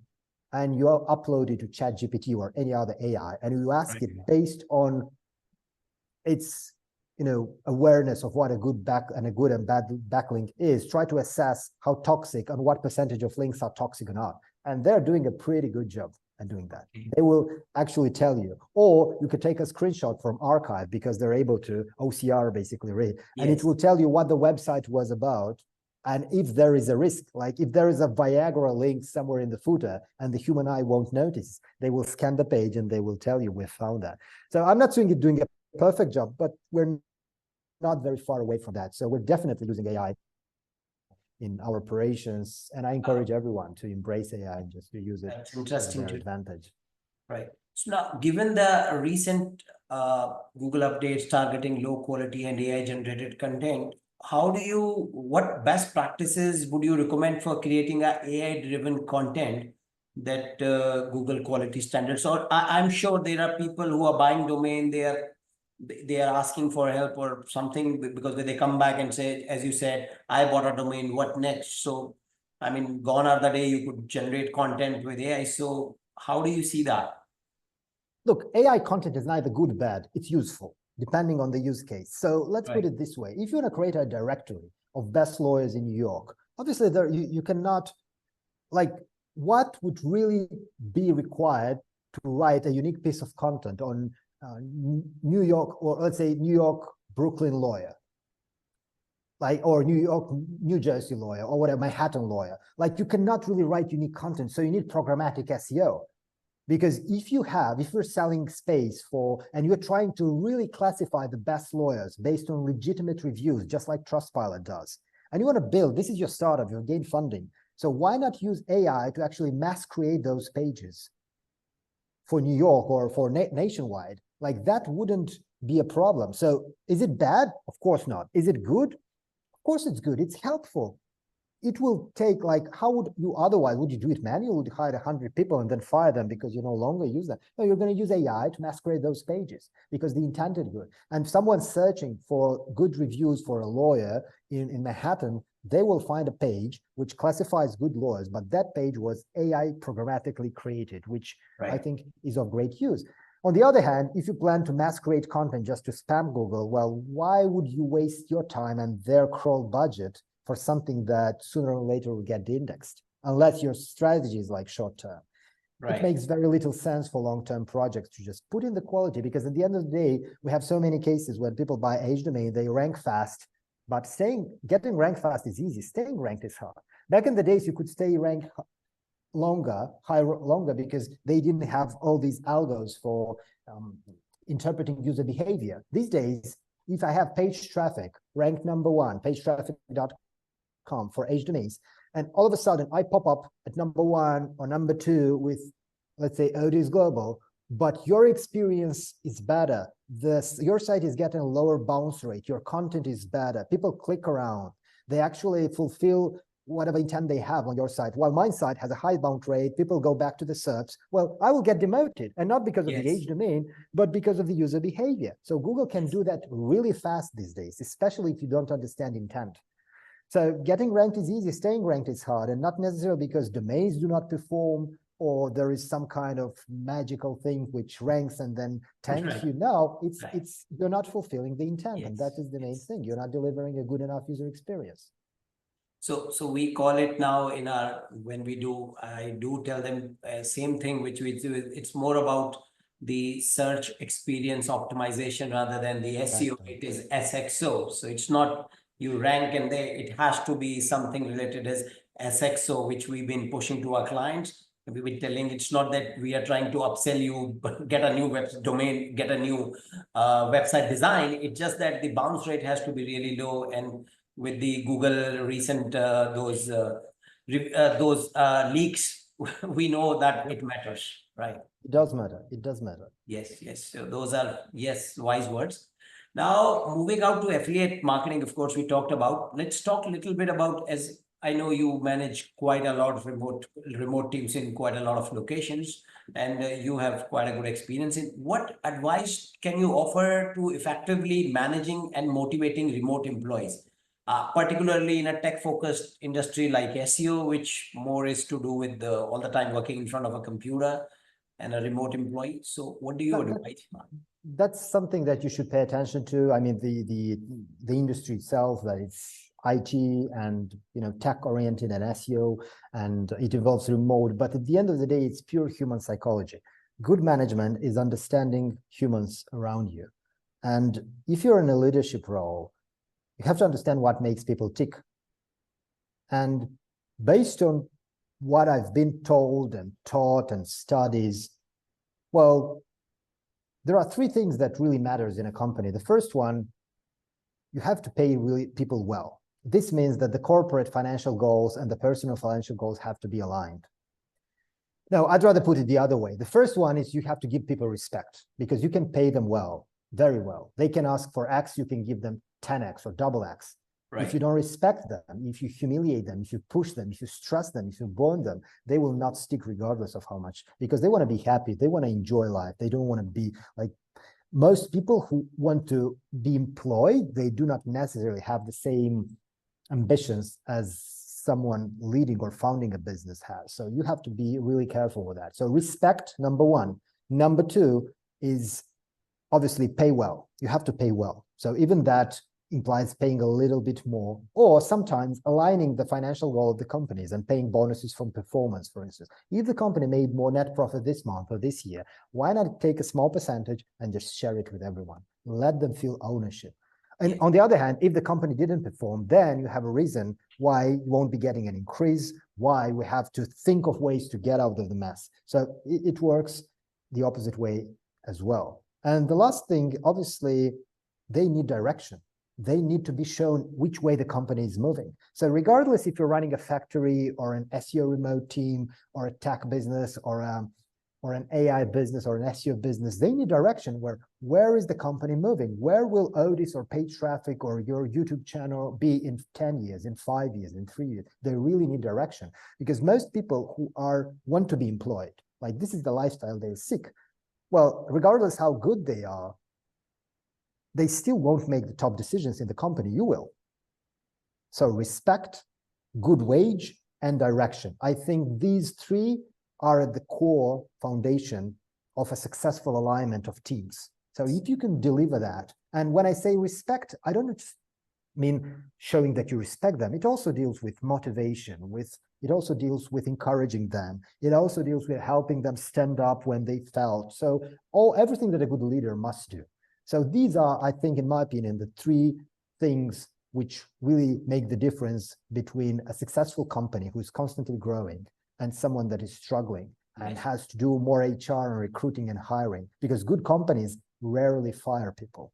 and you upload it to ChatGPT or any other AI, and you ask it based on its awareness of what a good and bad backlink is. Try to assess how toxic and what percentage of links are toxic or not. And they're doing a pretty good job at doing that. They will actually tell you. Or you could take a screenshot from archive because they're able to OCR basically read, and it will tell you what the website was about. And if there is a risk, like if there is a Viagra link somewhere in the footer and the human eye won't notice, they will scan the page and they will tell you we found that. So I'm not saying it's doing a perfect job, but we're not very far away from that. So we're definitely using AI in our operations. And I encourage everyone to embrace AI and just to use it to their advantage. Right. So now, given the recent Google updates targeting low quality and AI generated content, what best practices would you recommend for creating a AI-driven content that Google quality standards? Or I'm sure there are people who are buying domain, they are asking for help or something because when they come back and say, as you said, I bought a domain, what next? So, I mean, gone are the day you could generate content with AI. So how do you see that? Look, AI content is neither good or bad, it's useful, depending on the use case. So let's put it this way. If you want to create a directory of best lawyers in New York, obviously there you cannot, like, what would really be required to write a unique piece of content on New York, or let's say New York, Brooklyn lawyer, like, or New York, New Jersey lawyer, or whatever, Manhattan lawyer. Like, you cannot really write unique content, so you need programmatic SEO. Because if you're selling space and you're trying to really classify the best lawyers based on legitimate reviews, just like Trustpilot does, and you want to build, this is your startup, you'll gain funding. So why not use AI to actually mass create those pages for New York or for nationwide? Like, that wouldn't be a problem. So is it bad? Of course not. Is it good? Of course it's good. It's helpful. It will take, like, how would you otherwise? Would you do it manually? Would you hire 100 people and then fire them because you no longer use them? No, you're going to use AI to masquerade those pages because the intent is good. And someone searching for good reviews for a lawyer in Manhattan they will find a page which classifies good lawyers, but that page was AI programmatically created, which I think is of great use. On the other hand, if you plan to mass create content just to spam Google, well, why would you waste your time and their crawl budget for something that sooner or later will get indexed, unless your strategy is like short term? It makes very little sense for long-term projects to just put in the quality, because at the end of the day, we have so many cases where people buy age domain, they rank fast, but getting ranked fast is easy. Staying ranked is hard. Back in the days, you could stay ranked longer because they didn't have all these algos for interpreting user behavior. These days, if I have page traffic ranked #1, pagetraffic.com for age domains, and all of a sudden I pop up at #1 or #2 with, let's say, Odis Global, but your experience is better. Your site is getting a lower bounce rate. Your content is better. People click around. They actually fulfill whatever intent they have on your site. While my site has a high bounce rate, people go back to the SERPs. Well, I will get demoted, and not because of the age domain, but because of the user behavior. So Google can do that really fast these days, especially if you don't understand intent. So getting ranked is easy, staying ranked is hard, and not necessarily because domains do not perform or there is some kind of magical thing which ranks and then tanks you. No, it's you're not fulfilling the intent, and that is the main thing. You're not delivering a good enough user experience. So we call it now in our, when we do, I do tell them same thing, which we do. It's more about the search experience optimization rather than the SEO. It is SXO. So it's not you rank and it has to be something related as SXO, which we've been pushing to our clients. We've been telling it's not that we are trying to upsell you, but get a new web domain, get a new website design. It's just that the bounce rate has to be really low, and with the Google recent those leaks, we know that it matters, right? It does matter. It does matter. Yes. So those are wise words. Now moving out to affiliate marketing, of course, we talked about. Let's talk a little bit about, as I know you manage quite a lot of remote teams in quite a lot of locations, and you have quite a good experience in. What advice can you offer to effectively managing and motivating remote employees? Particularly in a tech-focused industry like SEO, which more is to do with all the time working in front of a computer and a remote employee. So what do you advise? That's something that you should pay attention to. I mean, the industry itself, that it's IT and tech-oriented and SEO, and it involves remote. But at the end of the day, it's pure human psychology. Good management is understanding humans around you. And if you're in a leadership role, you have to understand what makes people tick. And based on what I've been told and taught and studies, well, there are three things that really matters in a company. The first one, you have to pay people well. This means that the corporate financial goals and the personal financial goals have to be aligned. No, I'd rather put it the other way. The first one is you have to give people respect, because you can pay them well, very well. They can ask for X, you can give them 10X or double X. Right. If you don't respect them, if you humiliate them, if you push them, if you stress them, if you burn them, they will not stick regardless of how much, because they want to be happy. They want to enjoy life. They don't want to be like most people who want to be employed. They do not necessarily have the same ambitions as someone leading or founding a business has. So you have to be really careful with that. So respect, number one. Number two is obviously pay well. You have to pay well. So even that implies paying a little bit more, or sometimes aligning the financial goal of the companies and paying bonuses from performance, for instance. If the company made more net profit this month or this year, why not take a small percentage and just share it with everyone? Let them feel ownership. And on the other hand, if the company didn't perform, then you have a reason why you won't be getting an increase, why we have to think of ways to get out of the mess. So it works the opposite way as well. And the last thing, obviously, they need direction. They need to be shown which way the company is moving. So regardless if you're running a factory or an SEO remote team or a tech business or an AI business or an SEO business, they need direction. Where is the company moving? Where will Odis or page traffic or your YouTube channel be in 10 years, in 5 years, in 3 years? They really need direction, because most people who want to be employed, like this is the lifestyle they seek. Well, regardless how good they are, they still won't make the top decisions in the company. You will. So respect, good wage, and direction. I think these three are at the core foundation of a successful alignment of teams. So if you can deliver that, and when I say respect, I don't just mean showing that you respect them. It also deals with motivation, it also deals with encouraging them. It also deals with helping them stand up when they felt. So everything that a good leader must do. So these are, I think, in my opinion, the three things which really make the difference between a successful company who's constantly growing and someone that is struggling and has to do more HR and recruiting and hiring, because good companies rarely fire people.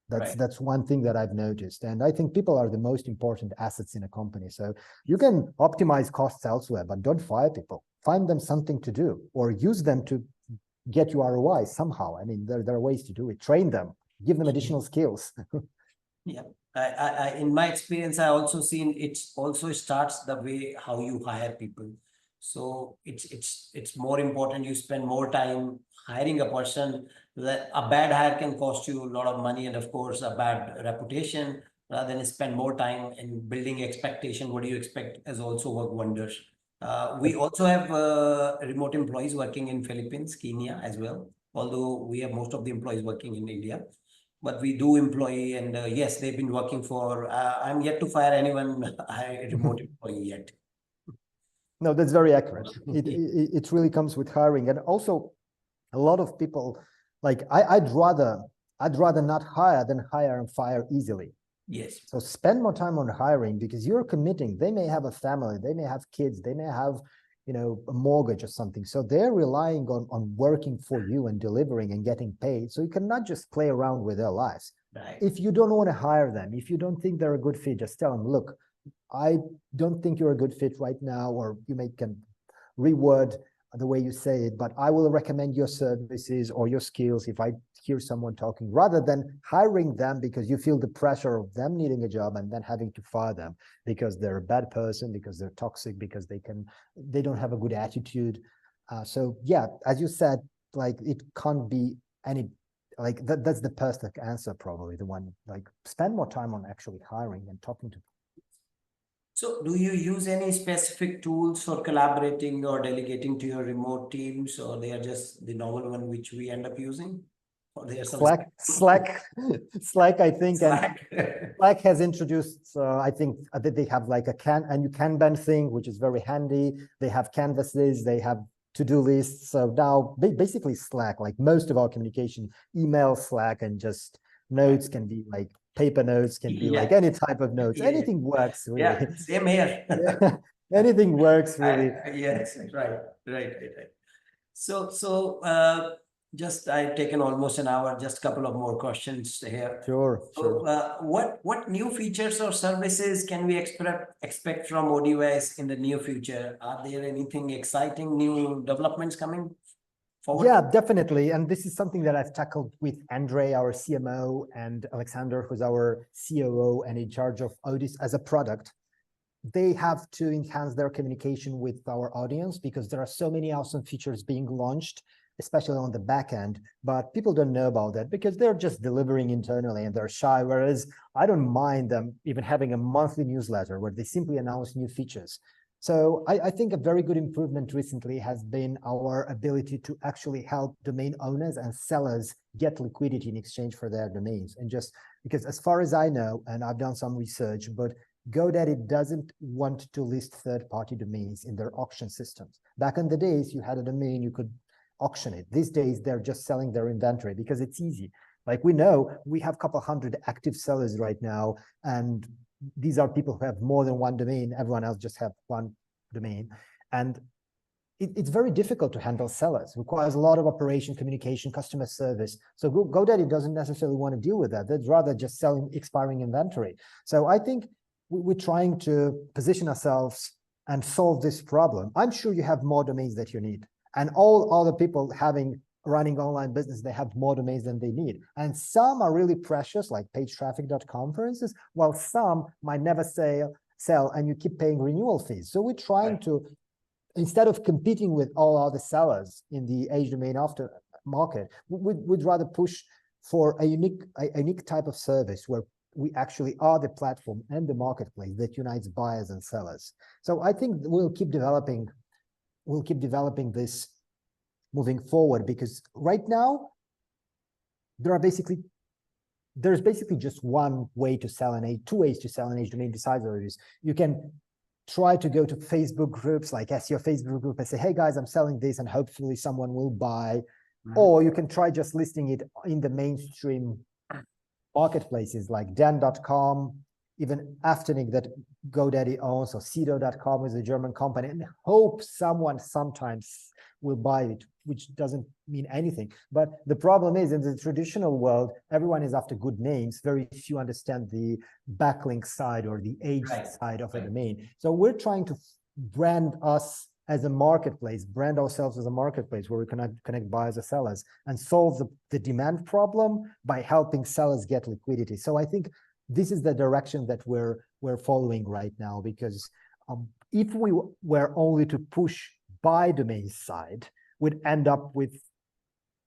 That's one thing that I've noticed. And I think people are the most important assets in a company. So you can optimize costs elsewhere, but don't fire people. Find them something to do or use them to get you ROI somehow. I mean, there are ways to do it. Train them, give them additional skills. Yeah. In my experience, I also seen it also starts the way how you hire people. So it's more important you spend more time hiring a person. That a bad hire can cost you a lot of money and of course a bad reputation, rather than spend more time in building expectation. What do you expect has also worked wonders. We also have remote employees working in Philippines, Kenya as well, although we have most of the employees working in India. But we do employee, and yes, they've been working for, I'm yet to fire anyone, remote employee yet. No, that's very accurate. It really comes with hiring. And also a lot of people, like I'd rather not hire than hire and fire easily. Yes. So spend more time on hiring because you're committing. They may have a family, they may have kids, they may have, a mortgage or something. So they're relying on working for you and delivering and getting paid. So you cannot just play around with their lives. Right. If you don't want to hire them, if you don't think they're a good fit, just tell them, look, I don't think you're a good fit right now, or you can reword the way you say it, but I will recommend your services or your skills if I hear someone talking, rather than hiring them because you feel the pressure of them needing a job and then having to fire them because they're a bad person, because they're toxic, because they don't have a good attitude. So yeah, as you said, like it can't be any, like that's the perfect answer, probably the one, like spend more time on actually hiring and talking to. So do you use any specific tools for collaborating or delegating to your remote teams, or they are just the normal one which we end up using? Or they are some Slack, I think, Slack. and Slack has introduced, I think that they have like a Kanban thing, which is very handy. They have canvases, they have to-do lists. So now basically Slack, like most of our communication, email, Slack, and just notes can be like paper notes, can be like any type of notes. Anything works, really. Yeah, same here. Anything works, really. Yes, right. So just I've taken almost an hour, just a couple of more questions here. Sure. What new features or services can we expect from ODYS in the near future? Are there anything exciting new developments coming forward? Yeah, definitely. And this is something that I've tackled with Andre, our CMO, and Alexander, who's our COO and in charge of Odis as a product. They have to enhance their communication with our audience because there are so many awesome features being launched, especially on the back end, but people don't know about that because they're just delivering internally and they're shy. Whereas I don't mind them even having a monthly newsletter where they simply announce new features. So I think a very good improvement recently has been our ability to actually help domain owners and sellers get liquidity in exchange for their domains. And just because as far as I know, and I've done some research, but GoDaddy doesn't want to list third-party domains in their auction systems. Back in the days, you had a domain, you could auction it. These days, they're just selling their inventory because it's easy. Like we know, we have a couple hundred active sellers right now, and these are people who have more than one domain. Everyone else just have one domain. And it's very difficult to handle sellers. It requires a lot of operation, communication, customer service. So GoDaddy doesn't necessarily want to deal with that. They'd rather just sell expiring inventory. So I think we're trying to position ourselves and solve this problem. I'm sure you have more domains that you need. And all other people running online business, they have more domains than they need. And some are really precious, like pagetraffic.com, for instance, while some might never sell and you keep paying renewal fees. So we're trying to, instead of competing with all other sellers in the age domain after market, we'd rather push for a unique type of service where we actually are the platform and the marketplace that unites buyers and sellers. So I think we'll keep developing this moving forward, because right now there's basically just one way to sell an two ways to sell an age domain besides Odys. You can try to go to Facebook groups like SEO Facebook group and say, hey guys, I'm selling this, and hopefully someone will buy. Or you can try just listing it in the mainstream marketplaces like Dan.com, even Afternic that GoDaddy owns, or Sido.com is a German company, and hope someone sometimes will buy it, which doesn't mean anything. But the problem is, in the traditional world, everyone is after good names. Very few understand the backlink side or the age side of a domain. So we're trying to brand us as a marketplace, brand ourselves as a marketplace where we connect buyers and sellers and solve the demand problem by helping sellers get liquidity. So I think this is the direction that we're following right now, because if we were only to push by domain side, we'd end up with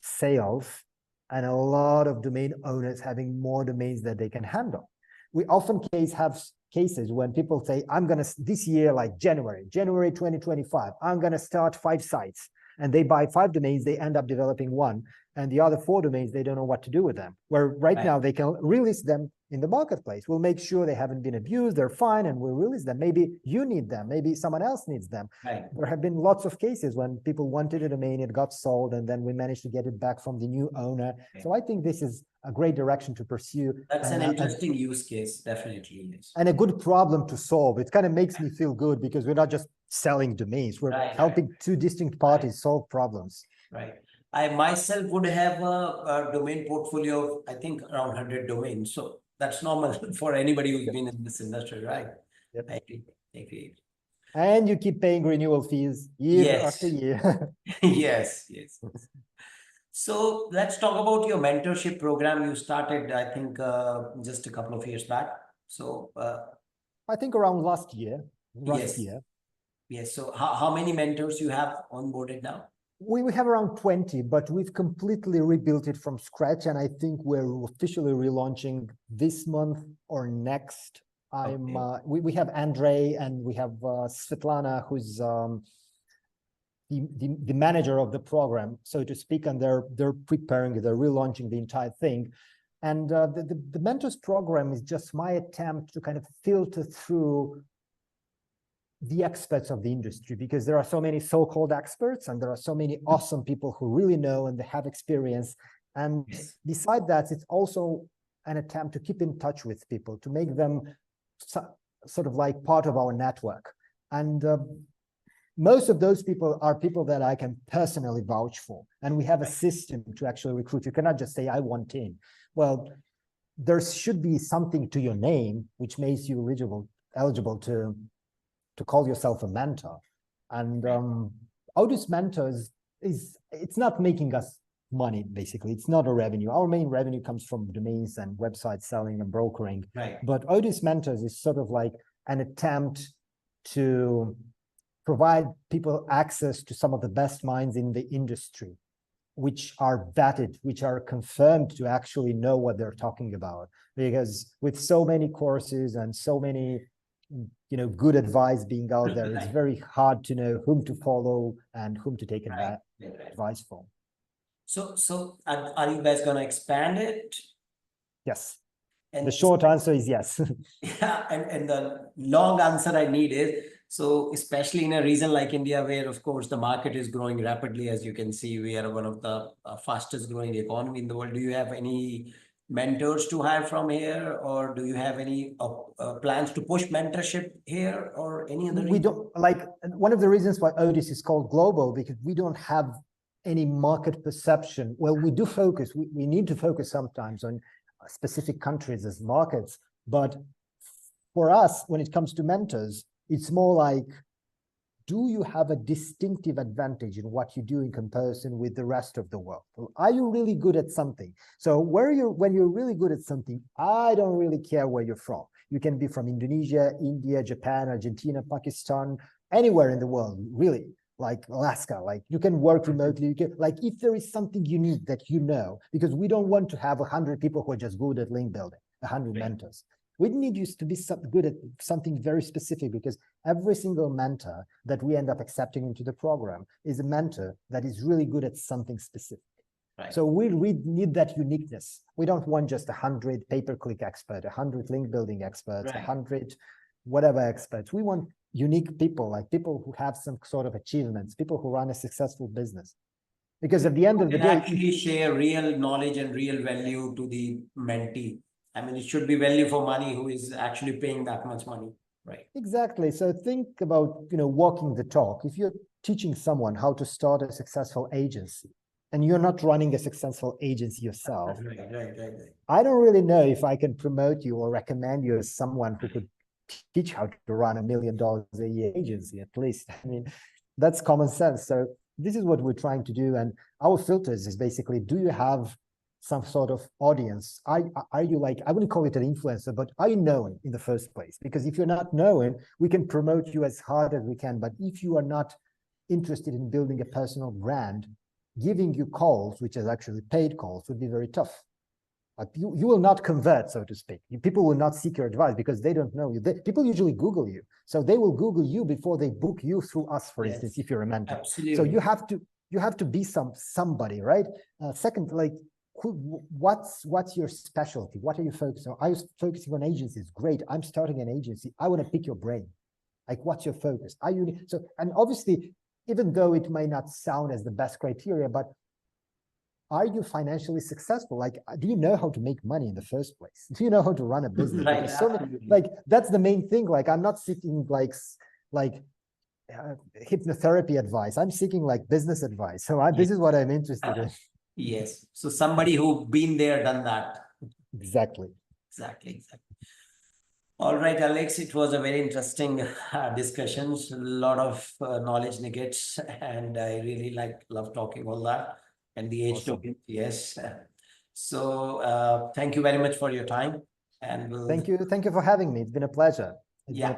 sales and a lot of domain owners having more domains that they can handle. We often have cases when people say, I'm going to, this year, like January 2025, I'm going to start 5 sites, and they buy 5 domains, they end up developing 1, and the other 4 domains, they don't know what to do with them. Where right now they can release them in the marketplace. We'll make sure they haven't been abused, they're fine, and we'll release them. Maybe you need them, maybe someone else needs them. There have been lots of cases when people wanted a domain, it got sold, and then we managed to get it back from the new owner. So I think this is a great direction to pursue. That's an interesting use case, definitely. Yes. And a good problem to solve. It kind of makes me feel good, because we're not just selling domains, we're helping 2 distinct parties solve problems. Right. I myself would have a domain portfolio of, I think, around 100 domains. So that's normal for anybody who's been in this industry, right? Yep. I agree. And you keep paying renewal fees year after year. Yes. So let's talk about your mentorship program you started, I think, just a couple of years back. So I think around last year. Yes. So how many mentors you have onboarded now? We have around 20, but we've completely rebuilt it from scratch. And I think we're officially relaunching this month or next. We have Andre and we have Svetlana, who's the manager of the program, so to speak, and they're relaunching the entire thing. And the mentors program is just my attempt to kind of filter through the experts of the industry, because there are so many so-called experts and there are so many awesome people who really know and they have experience. And beside that, it's also an attempt to keep in touch with people, to make them sort of like part of our network. And most of those people are people that I can personally vouch for. And we have a system to actually recruit. You cannot just say, I want in. Well, there should be something to your name which makes you eligible to call yourself a mentor. And Odys Mentors it's not making us money, basically. It's not a revenue. Our main revenue comes from domains and website selling and brokering. But Odys Mentors is sort of like an attempt to provide people access to some of the best minds in the industry, which are vetted, which are confirmed to actually know what they're talking about. Because with so many courses and so many good advice being out there, it's very hard to know whom to follow and whom to take advice from. So are you guys going to expand it? Yes. And the short answer is yes. And the long answer I need is, so especially in a region like India, where of course the market is growing rapidly, as you can see, we are one of the fastest growing economy in the world. Do you have any mentors to hire from here, or do you have any plans to push mentorship here, or any other reason? We don't, like, one of the reasons why Odys is called global, because we don't have any market perception. Well, we do focus, we need to focus sometimes on specific countries as markets, but for us, when it comes to mentors, it's more like, do you have a distinctive advantage in what you do in comparison with the rest of the world? Are you really good at something? So when you're really good at something, I don't really care where you're from. You can be from Indonesia, India, Japan, Argentina, Pakistan, anywhere in the world, really, like Alaska, like you can work remotely. You can, like, if there is something unique that because we don't want to have 100 people who are just good at link building. 100 Right. mentors. We need you to be good at something very specific, because every single mentor that we end up accepting into the program is a mentor that is really good at something specific. Right. So we need that uniqueness. We don't want just 100 pay-per-click experts, 100 link building experts, Right. 100 whatever experts. We want unique people, like people who have some sort of achievements, people who run a successful business. Because at the end of the day, actually share real knowledge and real value to the mentee. I mean, it should be value for money who is actually paying that much money, right? exactly. So think about, walking the talk. If you're teaching someone how to start a successful agency and you're not running a successful agency yourself, Right. I don't really know if I can promote you or recommend you as someone who could teach how to run $1 million a year agency, at least. I mean, that's common sense. So this is what we're trying to do. And our filters is basically, do you have some sort of audience? Are you like, I wouldn't call it an influencer, but are you known in the first place? Because if you're not known, we can promote you as hard as we can. But if you are not interested in building a personal brand, giving you calls, which is actually paid calls, would be very tough. Like you will not convert, so to speak. People will not seek your advice because they don't know you. People usually Google you. So they will Google you before they book you through us, for instance, if you're a mentor. Absolutely. So you have to be somebody, right? Second, like, what's your specialty? What are you focusing on? Are you focusing on agencies? Great. I'm starting an agency. I want to pick your brain. Like, what's your focus? Are you so? And obviously, even though it may not sound as the best criteria, but are you financially successful? Like, do you know how to make money in the first place? Do you know how to run a business? Right. Because so many, like, that's the main thing. Like, I'm not seeking like hypnotherapy advice. I'm seeking like business advice. So this is what I'm interested in. Yes. So somebody who been there, done that. Exactly. Exactly. All right, Alex, it was a very interesting discussions, a lot of knowledge nuggets, and I really love talking all that. And the age Awesome. token, yes. So thank you very much for your time. And Thank you for having me. It's been a pleasure. Yeah.